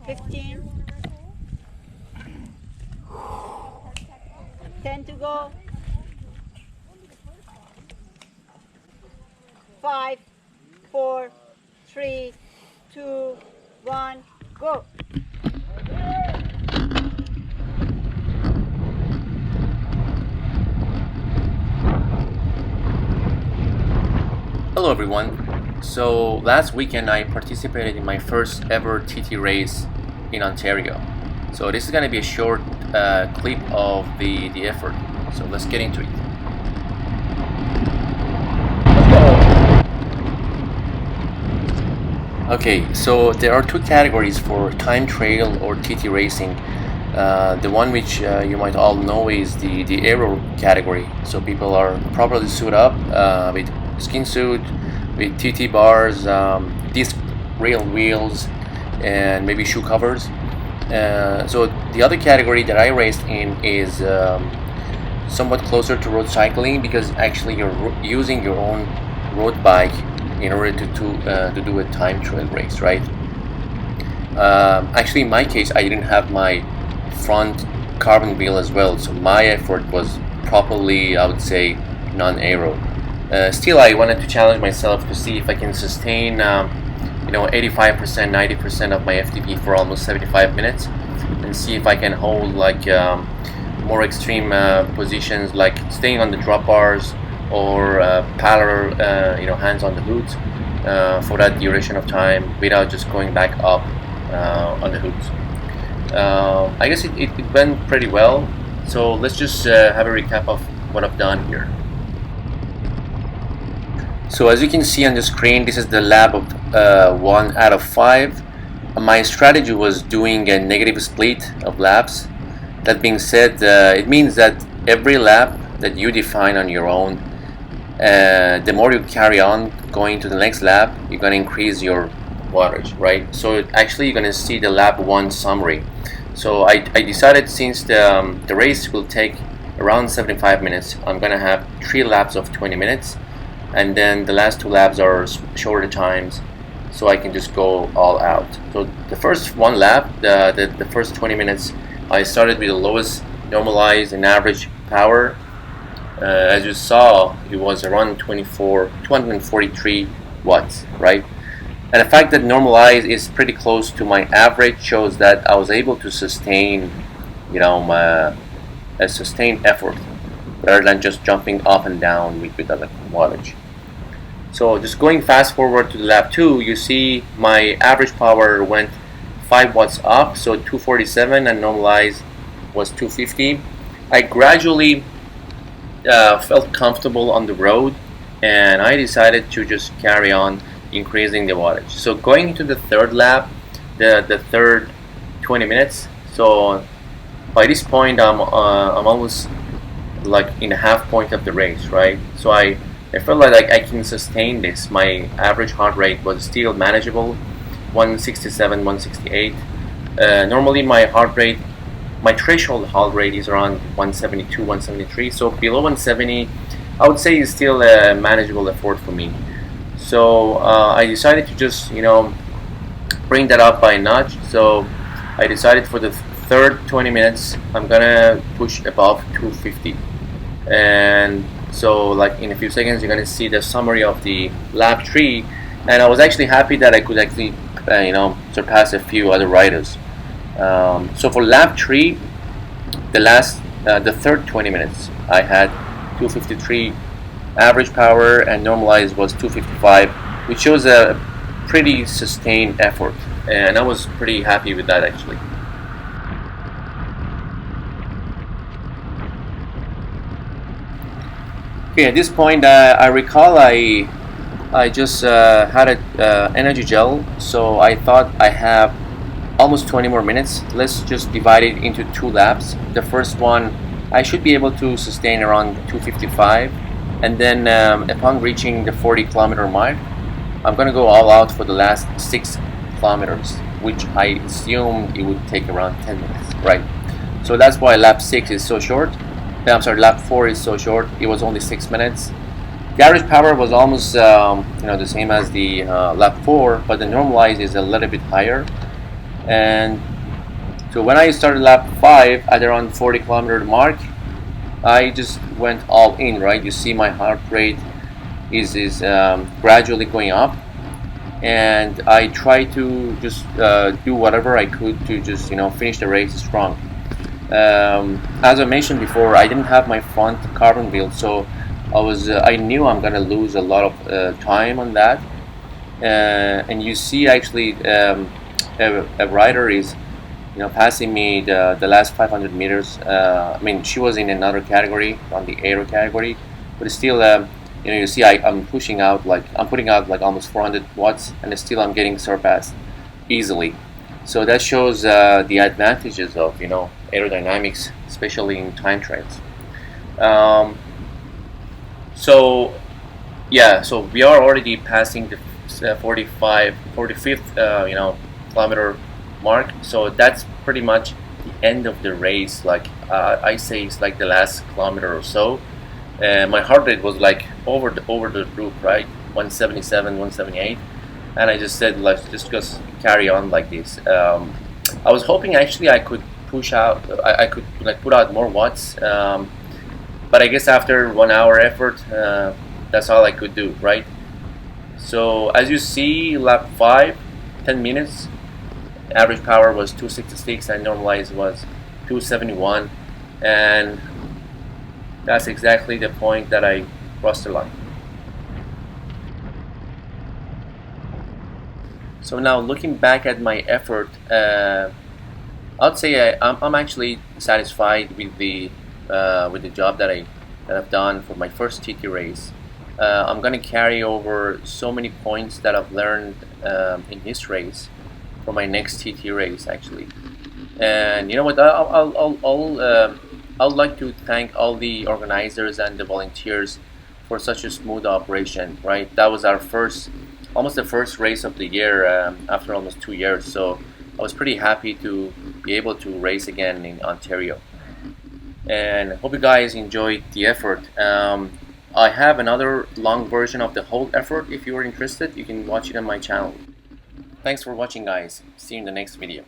15, 10 to go, 5, 4, 3, 2, 1, go. Hello everyone. So last weekend I participated in my first ever TT race in Ontario. So this is going to be a short clip of the effort. So let's get into it. Okay, so there are two categories for time trial or TT racing. The one which you might all know is the aero category. So people are properly suited up with skin suit, with TT bars, disc rail wheels, and maybe shoe covers. So the other category that I raced in is somewhat closer to road cycling, because actually you're using your own road bike in order to do a time trial race, right? Actually, in my case, I didn't have my front carbon wheel as well, so my effort was properly, I would say, non-aero. Still, I wanted to challenge myself to see if I can sustain 85%, 90% of my FTP for almost 75 minutes, and see if I can hold like more extreme positions, like staying on the drop bars or parallel, hands on the hoods for that duration of time without just going back up on the hoods. I guess it went pretty well, so let's just have a recap of what I've done here. So as you can see on the screen, this is the lap of 1 out of 5. My strategy was doing a negative split of laps. That being said, it means that every lap that you define on your own, the more you carry on going to the next lap, you're going to increase your wattage, right? So actually you're going to see the lap 1 summary. So I decided, since the race will take around 75 minutes, I'm going to have 3 laps of 20 minutes, and then the last 2 laps are shorter times, so I can just go all out. So the first 1 lap, the first 20 minutes, I started with the lowest normalized and average power. As you saw, it was around 243 watts, right? And the fact that normalized is pretty close to my average shows that I was able to sustain, a sustained effort rather than just jumping up and down with other wattage. So just going fast forward to the lap 2, you see my average power went 5 watts up, so 247, and normalized was 250. I gradually felt comfortable on the road, and I decided to just carry on increasing the wattage. So going into the third lap, the third 20 minutes, so by this point I'm almost like in the half point of the race, right? So I felt like I can sustain this. My average heart rate was still manageable, 167, 168. Normally my threshold heart rate is around 172, 173. So below 170, I would say is still a manageable effort for me. So I decided to just bring that up by a notch. So I decided for the third 20 minutes I'm gonna push above 250, and so like in a few seconds you're gonna see the summary of the lap 3, and I was actually happy that I could actually surpass a few other riders. So for lap 3, the third 20 minutes, I had 253 average power, and normalized was 255, which shows a pretty sustained effort, and I was pretty happy with that actually. Okay, at this point I recall I just had an energy gel, so I thought I have almost 20 more minutes. Let's just divide it into 2 laps. The first one I should be able to sustain around 255, and then upon reaching the 40-kilometer mark, I'm gonna go all out for the last 6 kilometers, which I assume it would take around 10 minutes, right? So that's why lap 6 is so short. I'm sorry, lap 4 is so short. It was only 6 minutes. The average power was almost the same as the lap 4, but the normalized is a little bit higher. And so when I started lap 5 at around 40-kilometer mark, I just went all in, right? You see my heart rate is gradually going up, and I try to just do whatever I could to just finish the race strong. As I mentioned before, I didn't have my front carbon build, so I knew I'm gonna lose a lot of time on that. And you see actually a rider is passing me the last 500 meters. I mean, she was in another category, on the aero category, but still, you see I'm putting out like almost 400 watts, and still I'm getting surpassed easily. So that shows the advantages of aerodynamics, especially in time trials. So yeah, so we are already passing the 45th kilometer mark, so that's pretty much the end of the race. Like I say, it's like the last kilometer or so. My heart rate was like over the roof, right? 177, 178, and I just said, let's just carry on like this. I was hoping actually I could push out, I could like put out more watts, but I guess after 1 hour effort, that's all I could do, right? So as you see, lap 5, 10 minutes, average power was 266 and normalized was 271, and that's exactly the point that I crossed the line. So now looking back at my effort, I'd say I'm actually satisfied with the job that I've done for my first TT race. I'm gonna carry over so many points that I've learned in this race for my next TT race actually. And you know what? I'd like to thank all the organizers and the volunteers for such a smooth operation. Right, that was our almost the first race of the year after almost 2 years. So I was pretty happy to be able to race again in Ontario. And I hope you guys enjoyed the effort. I have another long version of the whole effort. If you are interested, you can watch it on my channel. Thanks for watching, guys. See you in the next video.